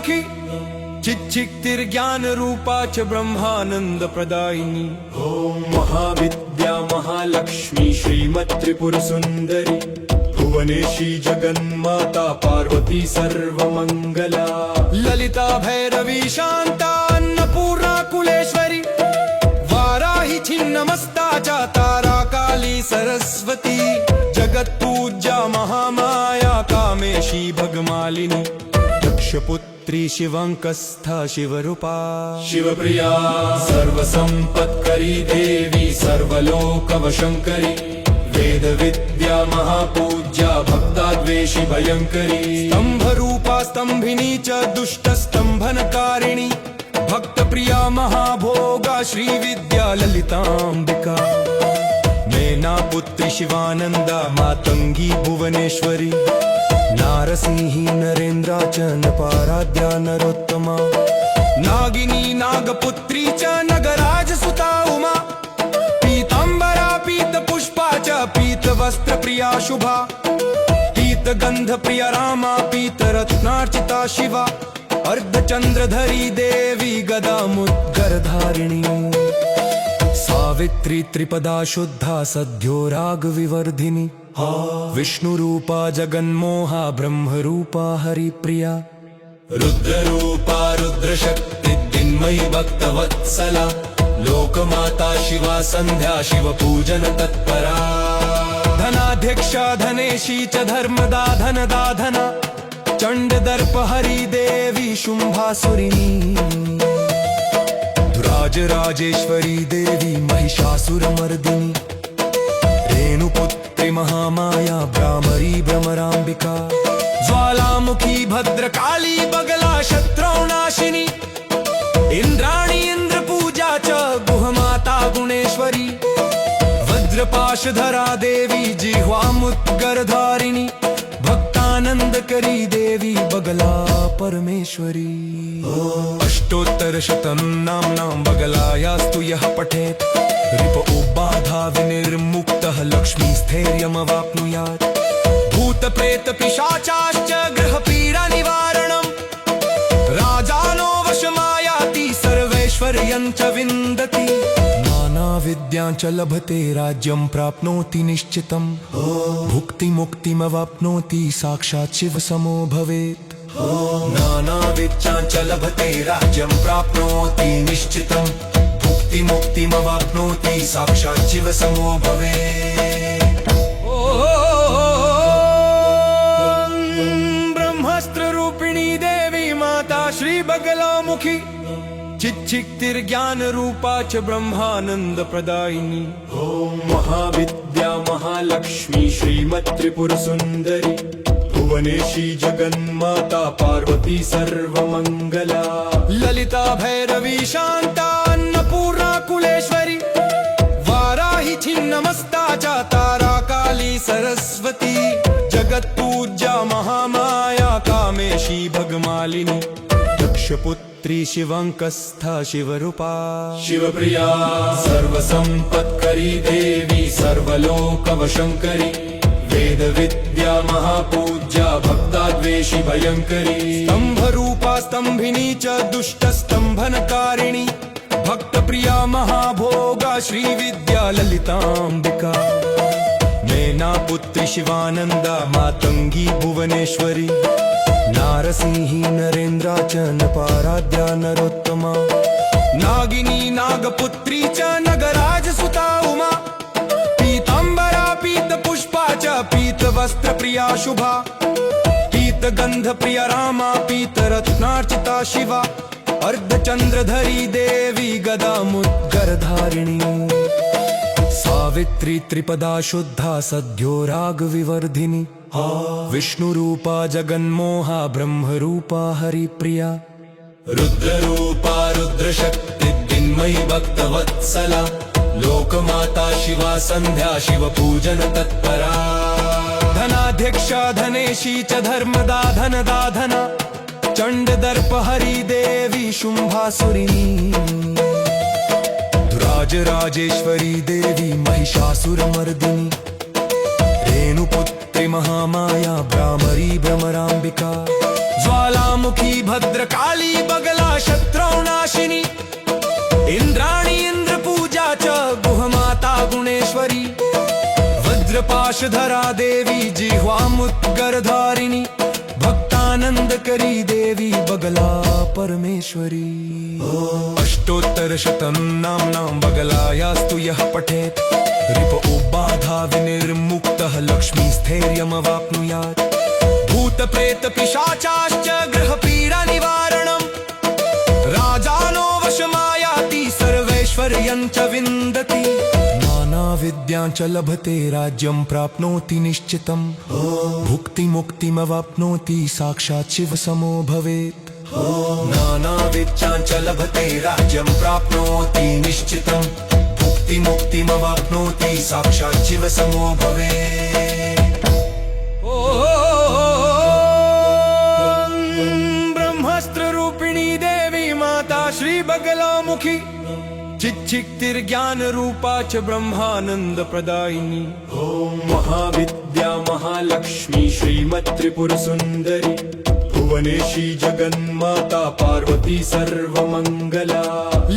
बगलामुखी चिच्चिक्तिर्ज्ञान रूपा च ब्रह्मानंद प्रदायिनी। ओम महाविद्या महालक्ष्मी श्रीमत्त्रिपुर सुंदरी भुवनेशी जगन्माता पार्वती सर्वमंगला। ललिता भैरवी शांता अन्नपूर्णा कुलेश्वरी वाराही छिन्नमस्ता च तारा काली सरस्वती। जगत पूज्या महामाया कामेशी भगमालिनी। दक्षपुत्री शिवंकस्था शिवरूपा शिवप्रिया सर्वसंपत्करी देवी सर्वलोकवशंकरी। वेद विद्या महापूज्या भक्ताद्वेषी भयंकरी। स्तंभ रूपा स्तंभिनी च दुष्ट स्तंभनकारिणी। भक्त प्रिया महाभोगा श्री विद्या ललितांबिका। मेना पुत्री शिवानंदा मातंगी भुवनेश्वरी। नारसिंही नरेंद्रा च नपाराध्या नरोत्तमा। नागिनी नागपुत्री च नगराज सुता उमा। पीतांबरा पीत पुष्पा च पीत वस्त्र प्रिया शुभा। पीत गंध प्रिया रामा पीत रत्नार्चिता शिवा। अर्धचंद्रधरी देवी गदा मुद्गरधारिणी। सावित्री त्रिपदा शुद्धा सद्यो राग विवर्धिनी। विष्णु रूपा जगन्मोहा ब्रह्म रूपा हरिप्रिया। रुद्र रूपा रुद्रशक्ति दिन्मयी भक्तवत्सला। लोकमाता शिवा संध्या शिव पूजन तत्परा। धनाध्यक्षा धनेशी च धर्मदा धनदाधना। चंड दर्प हरि देवी शुंभासुरिनी। धुराज राजेश्वरी देवी महिषासुरमर्दिनी। रेणुपुत्री महामाया भ्रामरी भ्रमरांबिका। ज्वालामुखी भद्रकाली बगला शत्रुनाशिनी। इंद्राणी इंद्र पूजा च गुहमाता गुणेश्वरी। वज्रपाशधरा देवी जिह्वा मुद्गरधारिणी। भक्तानंद करी देवी बगला परमेश्वरी। अष्टोत्तर शतम नाम्नां बगलायास्तु यः पठेत्। रिप उबाधा विनिर्मुक्तः लक्ष्मी स्थैर्यमवाप्नुयात्। भूत प्रेत पिशाचाश्च ग्रह पीडा निवारणम्। राजानो वशमायाति सर्वैश्वर्यं च विन्दति। नाना विद्यां च लभते राज्यं प्राप्नोति निश्चितम्। भुक्ति मुक्तिमवाप्नोति साक्षात् शिव समो भवेत्। नाना विद्यां च लभते राज्यं प्राप्नोति निश्चितम्। भुक्ति मुक्तिमवाप्नोति साक्षात् शिव समो भवेत्। ब्रह्मास्त्र रूपिणी देवी माता श्री बगलामुखी चिच्चिक्तिर्ज्ञान रूपा च ब्रह्मानंद प्रदायिनी। ओम महाविद्या महालक्ष्मी श्रीमत्त्रिपुर सुंदरी भुवनेशी जगन्माता पार्वती सर्वमंगला। ललिता भैरवी शांता अन्नपूर्णा कुलेश्वरी वाराही छिन्नमस्ता च तारा काली सरस्वती। जगत पूज्या महामाया कामेशी भगमालिनी। दक्षपुत्री शिवंकस्था शिवरूपा शिवप्रिया सर्वसंपत्करी देवी सर्वलोकवशंकरी। वेद विद्या महापूज्या भक्ताद्वेषी भयंकरी। स्तंभ रूपा स्तंभिनी च दुष्ट स्तंभनकारिणी। भक्त प्रिया महाभोगा श्री विद्या ललितांबिका। मेना पुत्री शिवानंदा मातंगी भुवनेश्वरी। नारसिंही नरेंद्रा च नपाराध्या नरोत्तमा। नागिनी नागपुत्री च नगराज सुता उमा। पीतांबरा पीत पुष्पा च पीत वस्त्र प्रिया शुभा। पीत गंध प्रिया रामा पीत रत्नार्चिता शिवा। अर्धचंद्रधरी देवी गदा मुद्गरधारिणी। सावित्री त्रिपदा शुद्धा सद्यो राग विवर्धिनी। विष्णु रूपा जगन्मोहा ब्रह्म रूपा हरिप्रिया। रुद्र रूपा रुद्रशक्ति दिन्मयी भक्तवत्सला। लोकमाता शिवा संध्या शिव पूजन तत्परा। धनाध्यक्षा धनेशी च धर्मदा धनदाधना। चंड दर्प हरि देवी शुंभासुरिनी। धुराज राजेश्वरी देवी महिषासुरमर्दिनी। रेणुपुत्री महामाया भ्रामरी भ्रमरांबिका। ज्वालामुखी भद्रकाली बगला शत्रौनाशिनी इंद्राणी इंद्रपूजा च गुहमाता गुणेश्वरी वज्रपाशधरा देवी जिह्वामुद्गरधारिणी भक्तानंद करी देवी बगला परमेश्वरी अष्टोत्तर शतं नाम्नां बगलायास्तु यः पठेत् रिप उबाधा विनिर्मुक्तः लक्ष्मी स्थैर्यमवाप्नुयात् भूत प्रेत पिशाचाश्च ग्रहपीडा निवारणम् राजानो वशमायाति सर्वैश्वर्यं च विन्दति नाना विद्यां च लभते राज्यं प्राप्नोति निश्चितम् भुक्ति मुक्तिमवाप्नोति साक्षात् शिव समो भवेत् नाना विद्यां च लभते राज्यं प्राप्नोति निश्चितम् भुक्ति मुक्तिमवाप्नोति साक्षात् शिव समो भवेत् ब्रह्मास्त्र रूपिणी देवी माता श्री बगलामुखी चिच्चिक्तिर्ज्ञान रूपा च ब्रह्मानंद प्रदायिनी ओम महाविद्या महालक्ष्मी श्रीमत्त्रिपुर सुंदरी भुवनेशी जगन्माता पार्वती सर्वमंगला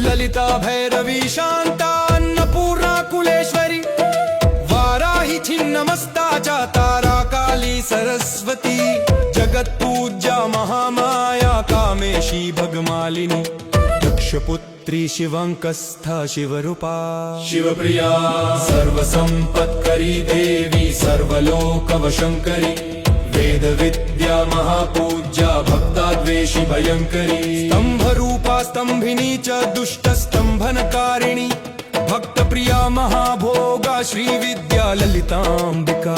ललिता भैरवी शांता अन्नपूर्णा कुलेश्वरी वाराही छिन्नमस्ता च तारा काली सरस्वती जगत पूज्या महामाया कामेशी भगमालिनी दक्षपुत्री शिवंकस्था शिवरूपा शिवप्रिया सर्वसंपत्करी देवी सर्वलोकवशंकरी वेद विद्या महापूज्या भक्ताद्वेषी भयंकरी स्तंभ रूपा स्तंभिनी च दुष्ट स्तंभनकारिणी भक्त प्रिया महाभोगा श्री विद्या ललितांबिका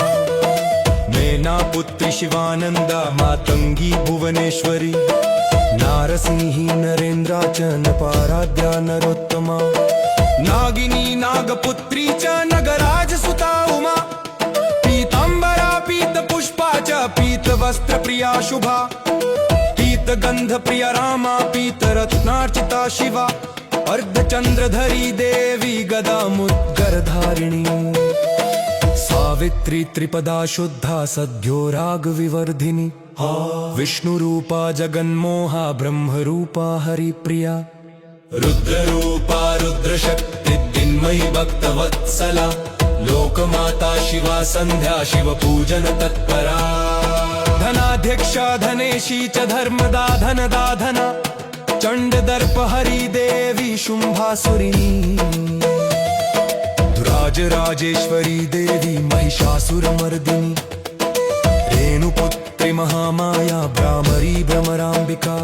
मेना पुत्री शिवानंदा मातंगी भुवनेश्वरी नारसिंही नरेंद्रा च नपाराध्या नरोत्तमा नागिनी नागपुत्री च नगराज सुता उमा पीतांबरा पीत पुष्पा च पीत वस्त्र प्रिया शुभा पीत गंध प्रिया रामा पीत रत्नार्चिता शिवा अर्धचंद्रधरी देवी गदा मुद्गरधारिणी सावित्री त्रिपदा शुद्धा सद्यो राग विवर्धिनी विष्णुरूपा जगन्मोहा ब्रह्मरूपा हरिप्रिया रुद्ररूपा रुद्रशक्ति दिन्मयी भक्तवत्सला लोकमाता शिवा संध्या शिव पूजन तत्परा धनाध्यक्षा धनेशी च धर्मदा धनदा धना चंड दर्प हरि देवी शुंभासुरिणी राजेश्वरी देवी महिषासुरमर्दिनी रेणुपुत्री महामाया भ्रामरी भ्रमरांबिका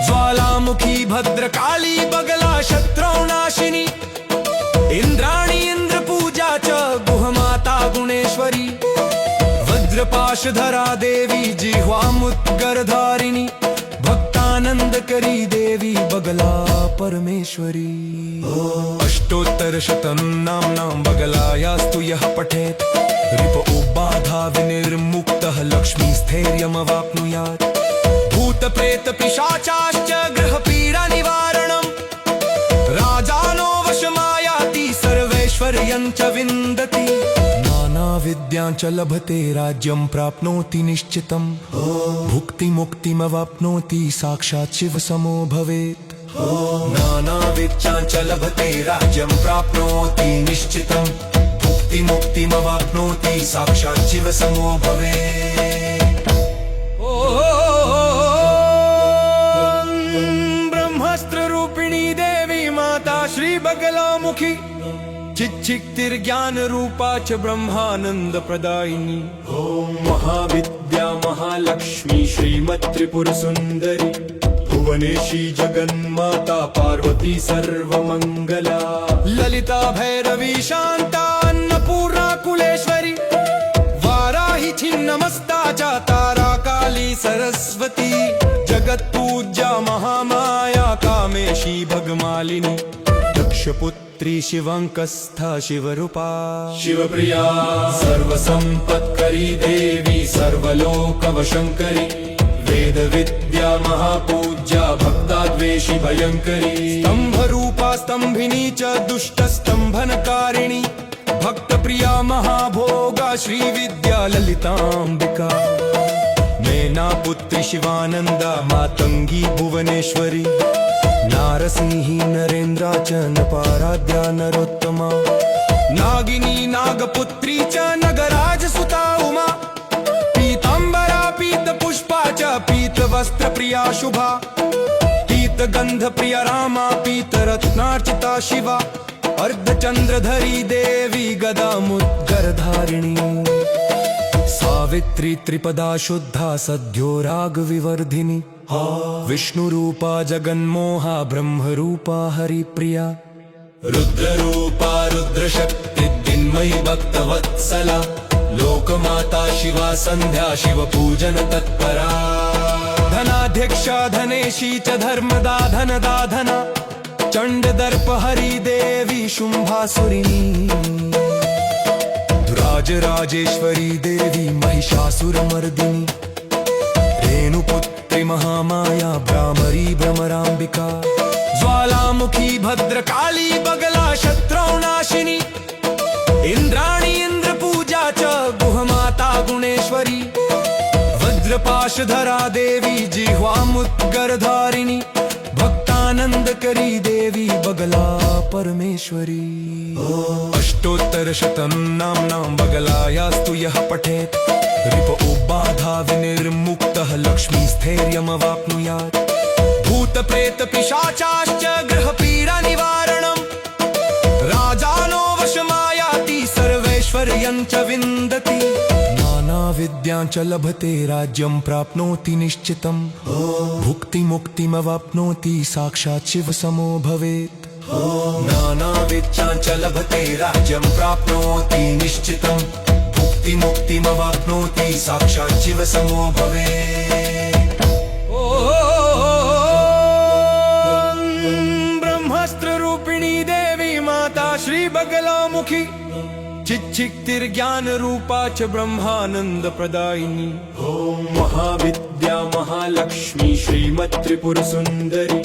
ज्वालामुखी भद्रकाली बगला शत्रौनाशिनी इंद्राणी इंद्रपूजा च गुहमाता गुणेश्वरी वज्रपाशधरा देवी जिह्वामुद्गरधारिणी भक्तानंद करी देवी बगला परमेश्वरी अष्टोत्तर शतं नाम्नां बगलायास्तु यः पठेत् रिप उबाधा विनिर्मुक्तः लक्ष्मी स्थैर्यमवाप्नुयात् भूत प्रेत पिशाचाश्च ग्रहपीडा निवारणम् राजानो वशमायाति सर्वैश्वर्यं च विन्दति नाना विद्यां च लभते राज्यं प्राप्नोति निश्चितम् भुक्ति मुक्तिमवाप्नोति साक्षात् शिव समो भवेत् नाना विद्यां च लभते राज्यं प्राप्नोति निश्चितम् भुक्ति मुक्तिमवाप्नोति साक्षात् शिव समो भवेत् ब्रह्मास्त्र रूपिणी देवी माता श्री बगलामुखी चिच्चिक्तिर्ज्ञान रूपा च ब्रह्मानंद प्रदायिनी ओम महाविद्या महालक्ष्मी श्रीमत्त्रिपुर सुंदरी भुवनेशी जगन्माता पार्वती सर्वमंगला ललिता भैरवी शांता अन्नपूर्णा कुलेश्वरी वाराही छिन्नमस्ता च तारा काली सरस्वती जगत पूज्या महामाया कामेशी भगमालिनी दक्षपुत्री शिवंकस्था शिवरूपा शिवप्रिया सर्वसंपत्करी देवी सर्वलोकवशंकरी वेद विद्या महापूज्या भक्ताद्वेषी भयंकरी स्तंभ रूपा स्तंभिनी च दुष्ट स्तंभनकारिणी भक्त प्रिया महाभोगा श्री विद्या ललितांबिका मेनापुत्री शिवानन्दा मातङ्गी भुवनेश्वरी नारसिंही नरेन्द्रा च नपाराध्या नरोत्तमा नागिनी नागपुत्री च नगराजसुता उमा पीताम्बरा पीतपुष्पा च पीतवस्त्रप्रिया शुभा पीतगन्धप्रिया रामा पीतरत्नार्चिता शिवा अर्धचन्द्रधरी देवी गदामुद्गरधारिणी सावित्री त्रिपदा शुद्धा सद्यो रागविवर्धिनी विष्णुरूपा जगन्मोहा ब्रह्मरूपा हरिप्रिया रुद्ररूपा रुद्रशक्ति दिन्मयि भक्तवत्सला लोकमाता शिवा सन्ध्या शिवपूजन तत्परा धनाध्यक्षा धनेशी च धर्मदा धनदा धना चण्डदर्पहरी देवी शुम्भासुरिणी राजेश्वरी देवी महिषासुरमर्दिनी रेणुपुत्री महामाया भ्रामरी भ्रमराम्बिका ज्वालामुखी भद्रकाली बगला शत्रौनाशिनी इंद्राणी इंद्रपूजा च गुहमाता गुणेश्वरी वज्रपाशधरा देवी जिह्वामुद्गरधारिणी भक्तानंदकरी देवी बगला परमेश्वरी अष्टोत्तरशतं नाम्नां बगलायास्तु यः पठेत् रिप उबाधा विनिर्मुक्तः लक्ष्मीस्थैर्यमवाप्नुयात् भूतप्रेतपिशाचाश्च ग्रहपीडा निवारणम् राजानो वशमायाति सर्वैश्वर्यं च विन्दति नानाविद्यां च लभते राज्यं प्राप्नोति निश्चितम् भुक्तिमुक्तिमवाप्नोति साक्षात् शिवसमो भवेत् नानाविद्यां च लभते राज्यं प्राप्नोति निश्चितम् भुक्तिमुक्तिमवाप्नोति साक्षात् शिवसमो भवेत् ब्रह्मास्त्ररूपिणी देवी माता श्री बगलामुखी चिच्चिक्तिर्ज्ञान रूपा च ब्रह्मानंद प्रदायिनी ॐ महाविद्या महालक्ष्मी श्रीमत्त्रिपुर सुन्दरी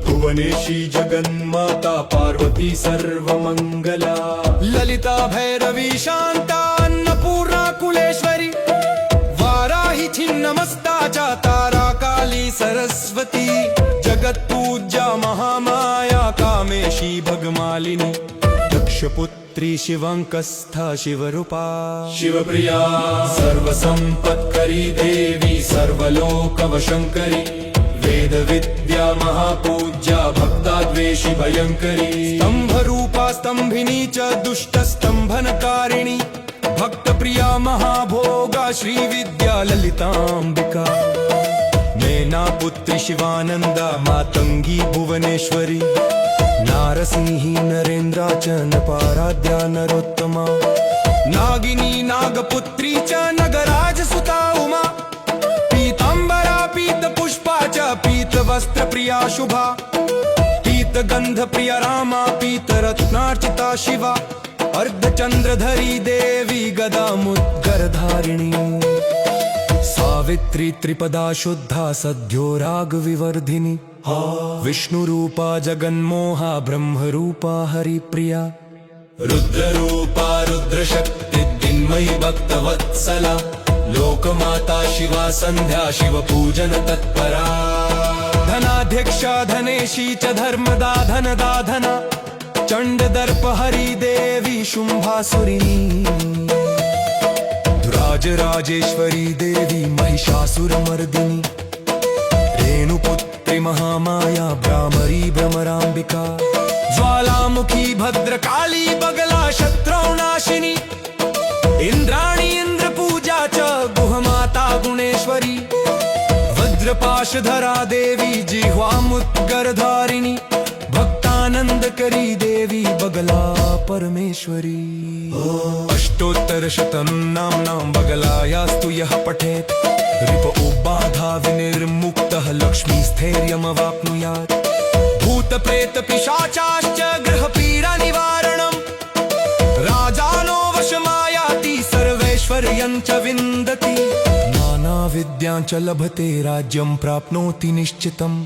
भुवनेशी जगन्माता पार्वती सर्वमङ्गला ललिता भैरवी शांता अन्नपूर्णा कुलेश्वरी वाराही छिन्नमस्ता च तारा काली सरस्वती जगत्पूज्या महामाया कामेशी भगमालिनी दक्षपुत्री शिवंकस्था शिवरूपा शिवप्रिया सर्वसम्पत्करी देवी सर्वलोकवशङ्करी वेदविद्या महापूज्या भक्ताद्वेषि भयङ्करी स्तंभरूपा स्तंभिनी च दुष्टस्तंभनकारिणी भक्तप्रिया महाभोगा श्रीविद्या ललिताम्बिका मेनापुत्री शिवानन्दा मातङ्गी भुवनेश्वरी नारसिंही नरेन्द्रा च नपाराध्या नरोत्तमा नागिनी नागपुत्री च नगराजसुता उमा पीताम्बरा पीतपुष्पा च पीतवस्त्रप्रिया शुभा पीतगन्धप्रिया रामा पीतरत्नार्चिता शिवा अर्धचन्द्रधरी देवी गदामुद्गरधारिणी सावित्री त्रिपदा शुद्धा सद्यो रागविवर्धिनी विष्णुरूपा जगन्मोहा ब्रह्मरूपा हरिप्रिया रुद्ररूपा रुद्रशक्ति दिन्मयि भक्तवत्सला लोकमाता शिवा सन्ध्या शिवपूजन तत्परा धनाध्यक्षा धनेशी च धर्मदा धनदा धना चण्डदर्पहरी देवी शुम्भासुरिणी राजेश्वरी देवी महिषासुरमर्दिनी रेणुपुत्री महामाया भ्रामरी भ्रमराम्बिका ज्वालामुखी भद्रकाली बगला शत्रौनाशिनी इंद्राणी इंद्रपूजा च गुहमाता गुणेश्वरी वज्रपाशधरा देवी जिह्वामुद्गरधारिणी भक्तानंदकरी देवी बगला परमेश्वरी अष्टोत्तरशतं नाम्नां बगलायास्तु यः पठेत् रिप उबाधा विनिर्मुक्तः लक्ष्मीस्थैर्यमवाप्नुयात् भूतप्रेतपिशाचाश्च ग्रहपीडा निवारणम् राजानो वशमायाति सर्वैश्वर्यं च विन्दति नानाविद्यां च लभते राज्यं प्राप्नोति निश्चितम्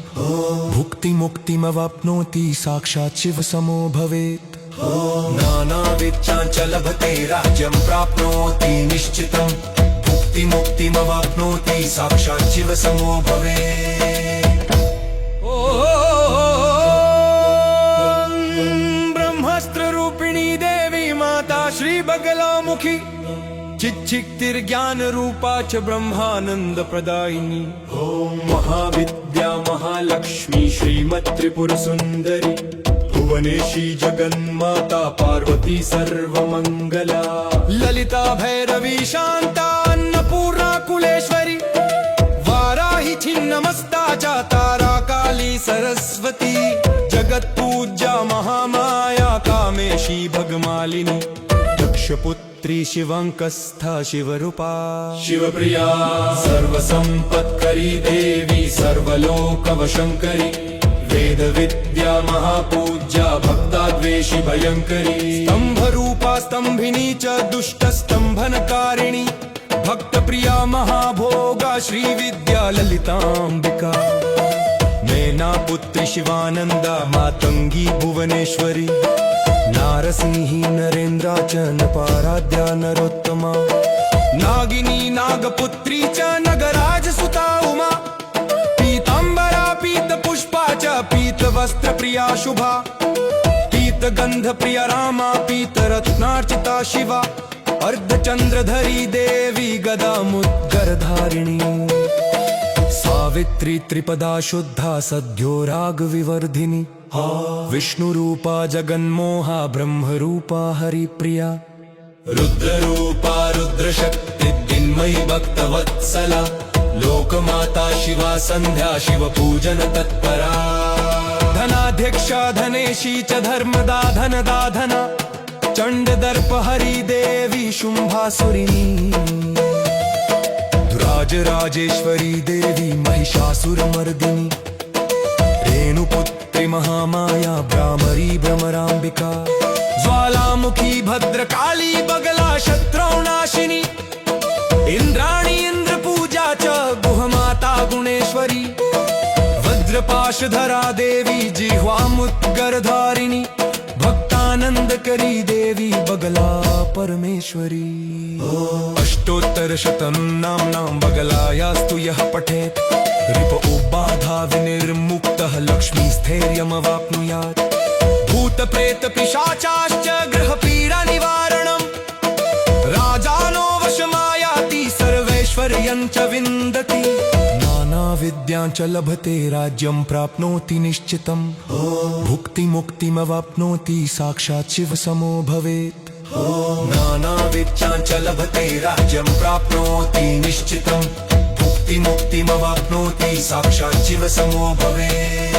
भुक्तिमुक्तिमवाप्नोति साक्षात् शिवसमो भवेत् नानाविद्यां च लभते राज्यं प्राप्नोति निश्चितम् भुक्तिमुक्तिमवाप्नोति साक्षात् शिवसमो भवेत्। ॐ ब्रह्मास्त्र रूपिणी देवी माता श्री बगलामुखी चिच्चिक्तिर्ज्ञान रूपा च ब्रह्मानंद प्रदायिनी। ॐ महाविद्या महालक्ष्मी श्रीमत्त्रिपुर सुन्दरी भुवनेशी जगन्माता पार्वती सर्वमङ्गला। ललिता भैरवी शांता अन्नपूर्णा कुलेश्वरी वाराही छिन्नमस्ता च तारा काली सरस्वती जगत पूज्या महामाया कामेशी भगमालिनी दक्षपुत्री शिवंकस्था शिवरूपा शिवप्रिया सर्वसम्पत्करी देवी सर्वलोकवशङ्करी वेद विद्या महापूज्या भक्ताद्वेषि भयङ्करी। स्तंभ रूपा स्तंभिनी च दुष्ट स्तंभनकारिणी भक्त प्रिया महाभोगा श्री विद्या ललितांबिका। मैना पुत्री शिवानंदा मातंगी भुवनेश्वरी नारसिंही नरेंद्रा च नपाराध्या नरोत्तमा। नागिनी नागपुत्री च नगराज सुता उमा पीतांबरा पीत पुष्पा च पीत वस्त्र प्रिया शुभा पीत गंध प्रिया रामा पीत रत्नार्चिता शिवा। अर्धचंद्रधरी देवी गदा मुद्गरधारिणी सावित्री त्रिपदा शुद्धा सद्यो राग विवर्धिनी विष्णुरूपा जगन्मोहा ब्रह्मरूपा हरिप्रिया। रुद्ररूपा रुद्रशक्ति दिन्मयि भक्तवत्सला लोकमाता शिवा संध्या शिवपूजन तत्परा। धनाध्यक्षा धनेशी च धर्मदा धनदा धना चंडदर्प हरि देवी शुंभासुरिनी। दुराजराजेश्वरी देवी महिषासुरमर्दिनी रेणुपुत्री महामाया भ्रामरी भ्रमरांबिका। ज्वालामुखी भद्रकाली बगला शत्रुनाशिनी इंद्राणी इंद्रपूजा च गुहमाता गुणेश्वरी। वज्रपाशधरा देवी जिह्वामुद्गरधारिणी भक्तानंद करी देवी बगला परमेश्वरी। अष्टोत्तर शतं नाम्नां बगलायास्तु यः पठेत् रिप उबाधा विनिर्मुक्तः लक्ष्मी स्थैर्यमवाप्नुयात्। भूत प्रेत पिशाचाश्च ग्रह पीडा निवारणम् राजानो वशमायाति सर्वैश्वर्यं च विन्दति। नाना विद्यां च लभते राज्यं प्राप्नोति निश्चितम् भुक्तिमुक्तिमवाप्नोति साक्षात् शिवसमो भवेत्। नाना विद्यां च लभते राज्यं प्राप्नोति निश्चितं भुक्तिमुक्तिमवाप्नोति साक्षात् शिवसमो भवेत्।